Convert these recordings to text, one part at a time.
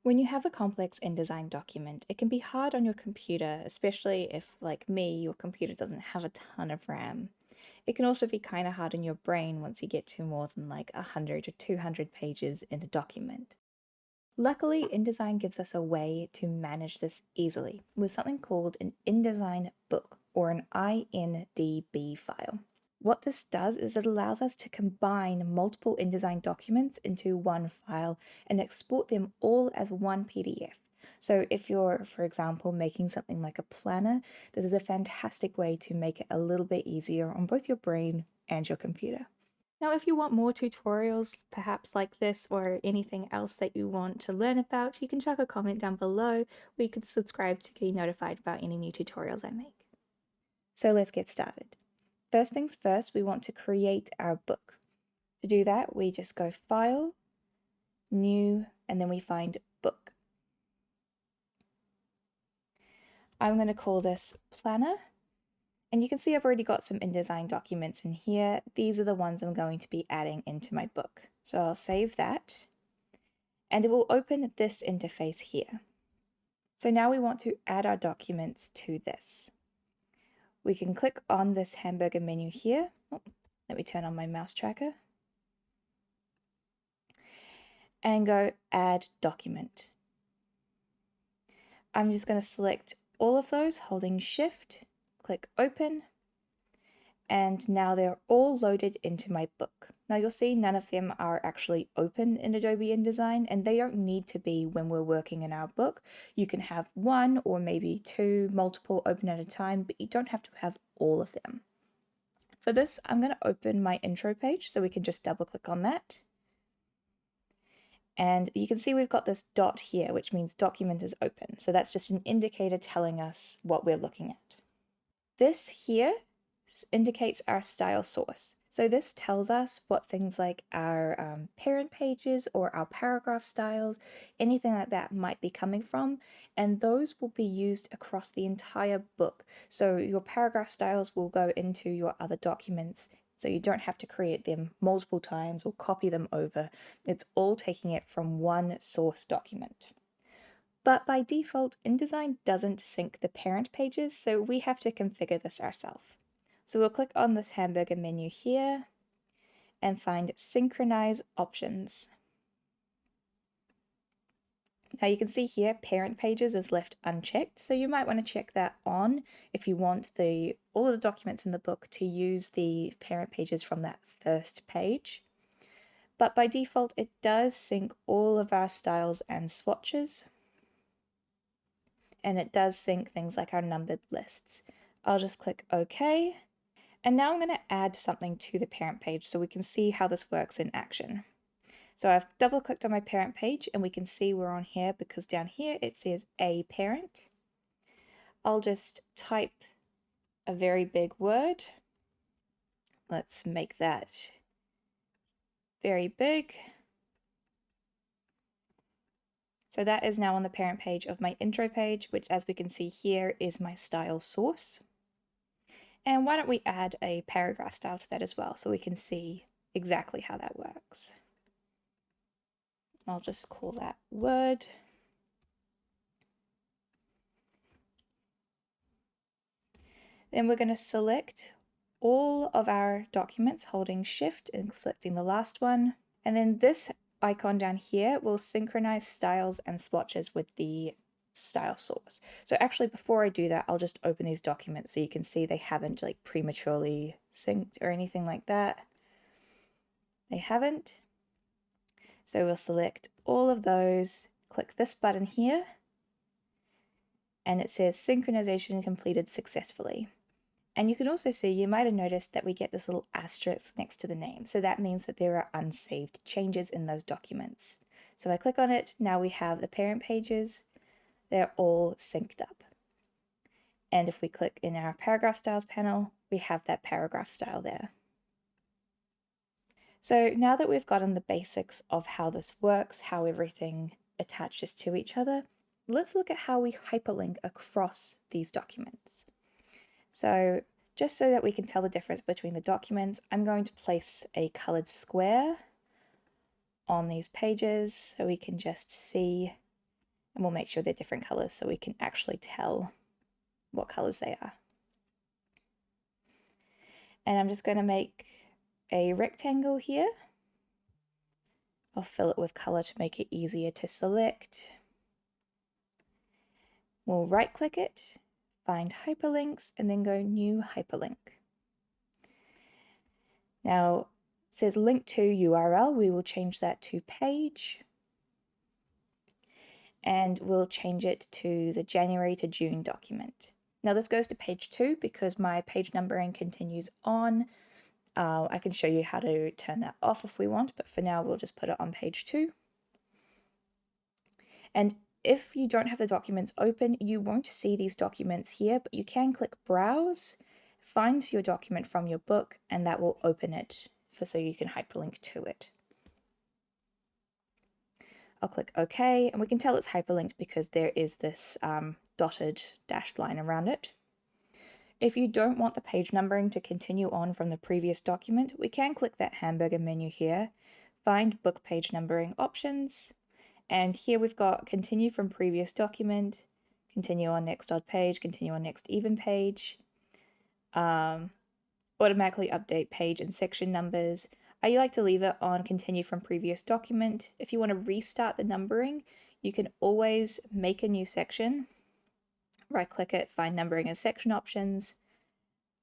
When you have a complex InDesign document, it can be hard on your computer, especially if, like me, your computer doesn't have a ton of RAM. It can also be kind of hard on your brain once you get to more than like 100 or 200 pages in a document. Luckily, InDesign gives us a way to manage this easily with something called an InDesign book or an INDB file. What this does is it allows us to combine multiple InDesign documents into one file and export them all as one PDF. So if you're, for example, making something like a planner, this is a fantastic way to make it a little bit easier on both your brain and your computer. Now, if you want more tutorials, perhaps like this or anything else that you want to learn about, you can chuck a comment down below, or you could subscribe to be notified about any new tutorials I make. So let's get started. First things first, we want to create our book. To do that, we just go File, New, and then we find Book. I'm going to call this Planner. And you can see I've already got some InDesign documents in here. These are the ones I'm going to be adding into my book. So I'll save that. And it will open this interface here. So now we want to add our documents to this. We can click on this hamburger menu here. Oh, let me turn on my mouse tracker. And go Add Document. I'm just going to select all of those, holding Shift, click Open, and now they're all loaded into my book. Now you'll see none of them are actually open in Adobe InDesign, and they don't need to be when we're working in our book. You can have one or maybe two, multiple open at a time, but you don't have to have all of them. For this, I'm going to open my intro page, so we can just double click on that. And you can see we've got this dot here, which means document is open. So that's just an indicator telling us what we're looking at. This here indicates our style source. So this tells us what things like our parent pages or our paragraph styles, anything like that might be coming from, and those will be used across the entire book. So your paragraph styles will go into your other documents, so you don't have to create them multiple times or copy them over. It's all taking it from one source document. But by default, InDesign doesn't sync the parent pages, so we have to configure this ourselves. So we'll click on this hamburger menu here and find Synchronize Options. Now you can see here parent pages is left unchecked, so you might want to check that on if you want all of the documents in the book to use the parent pages from that first page. But by default, it does sync all of our styles and swatches, and it does sync things like our numbered lists. I'll just click OK. And now I'm going to add something to the parent page so we can see how this works in action. So I've double clicked on my parent page and we can see we're on here because down here it says a parent. I'll just type a very big word. Let's make that very big. So that is now on the parent page of my intro page, which as we can see here is my style source. And why don't we add a paragraph style to that as well so we can see exactly how that works. I'll just call that word. Then we're going to select all of our documents holding Shift and selecting the last one. And then this icon down here will synchronize styles and swatches with the style source. So actually before I do that, I'll just open these documents so you can see they haven't like prematurely synced or anything like that. They haven't. So we'll select all of those, click this button here, and it says synchronization completed successfully. And you can also see, you might have noticed that we get this little asterisk next to the name. So that means that there are unsaved changes in those documents. So I click on it, now we have the parent pages, they're all synced up. And if we click in our paragraph styles panel, we have that paragraph style there. So now that we've gotten the basics of how this works, how everything attaches to each other, let's look at how we hyperlink across these documents. So just so that we can tell the difference between the documents, I'm going to place a colored square on these pages so we can just see And we'll make sure they're different colors so we can actually tell what colors they are. And I'm just going to make a rectangle here. I'll fill it with color to make it easier to select. We'll right click it, find hyperlinks, and then go new hyperlink. Now it says link to URL, we will change that to page. And we'll change it to the January to June document. Now this goes to page 2 because my page numbering continues on. I can show you how to turn that off if we want, but for now we'll just put it on page 2. And if you don't have the documents open, you won't see these documents here, but you can click Browse, find your document from your book, and that will open it so you can hyperlink to it. I'll click OK, and we can tell it's hyperlinked because there is this dotted dashed line around it. If you don't want the page numbering to continue on from the previous document, we can click that hamburger menu here, find book page numbering options, and here we've got continue from previous document, continue on next odd page, continue on next even page, automatically update page and section numbers. I like to leave it on continue from previous document. If you want to restart the numbering, you can always make a new section. Right click it, find numbering and section options.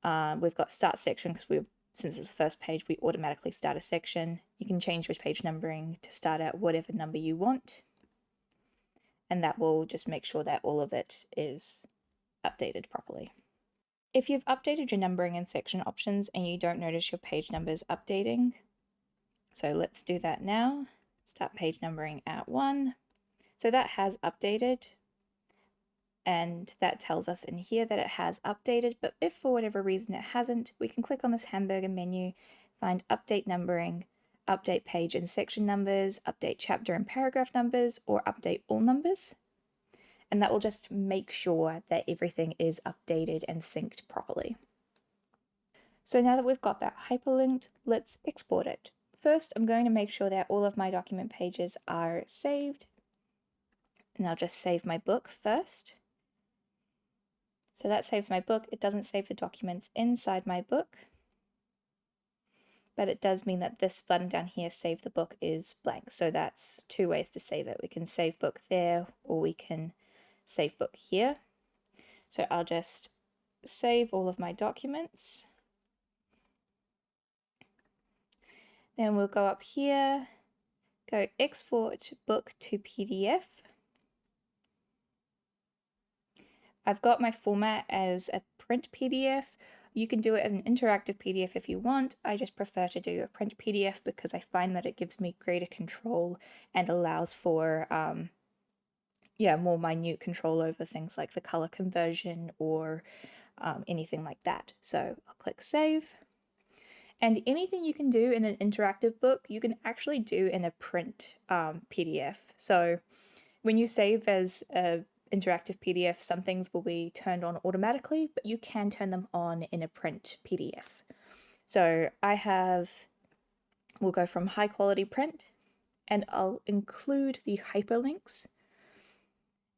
We've got start section because since it's the first page, we automatically start a section. You can change your page numbering to start at whatever number you want. And that will just make sure that all of it is updated properly. If you've updated your numbering and section options and you don't notice your page numbers updating, so let's do that now. Start page numbering at 1. So that has updated. And that tells us in here that it has updated, but if for whatever reason it hasn't, we can click on this hamburger menu, find update numbering, update page and section numbers, update chapter and paragraph numbers, or update all numbers. And that will just make sure that everything is updated and synced properly. So now that we've got that hyperlinked, let's export it. First, I'm going to make sure that all of my document pages are saved. And I'll just save my book first. So that saves my book. It doesn't save the documents inside my book, but it does mean that this button down here, save the book, is blank. So that's 2 ways to save it. We can save book there, or we can save book here. So I'll just save all of my documents. Then we'll go up here, go export book to PDF. I've got my format as a print PDF. You can do it as an interactive PDF if you want. I just prefer to do a print PDF because I find that it gives me greater control and allows for more minute control over things like the color conversion or anything like that. So I'll click save. And anything you can do in an interactive book, you can actually do in a print PDF. So when you save as a interactive PDF, some things will be turned on automatically, but you can turn them on in a print PDF. So we'll go from high quality print, and I'll include the hyperlinks,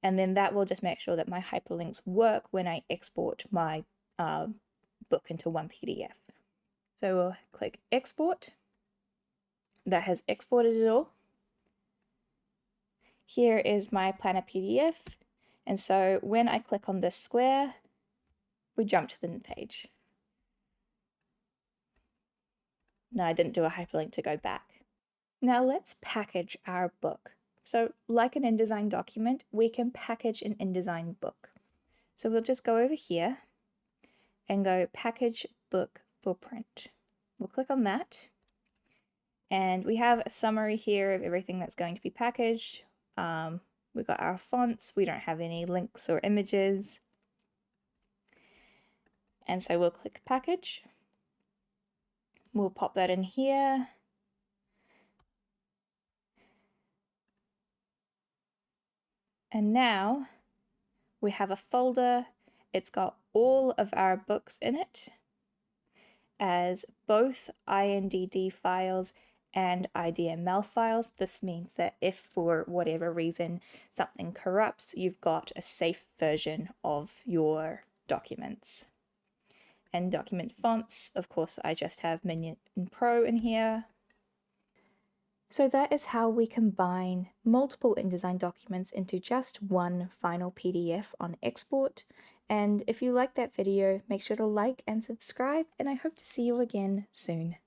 and then that will just make sure that my hyperlinks work when I export my book into one PDF. So we'll click export. That has exported it all. Here is my planner PDF. And so when I click on this square, we jump to the page. No, I didn't do a hyperlink to go back. Now let's package our book. So like an InDesign document, we can package an InDesign book. So we'll just go over here and go package book for print. We'll click on that. And we have a summary here of everything that's going to be packaged. We've got our fonts, we don't have any links or images. And so we'll click package. We'll pop that in here. And now we have a folder. It's got all of our books in it as both INDB files and IDML files. This means that if for whatever reason something corrupts, you've got a safe version of your documents. And document fonts, of course, I just have Minion Pro in here. So that is how we combine multiple InDesign documents into just one final PDF on export. And if you liked that video, make sure to like and subscribe, and I hope to see you again soon.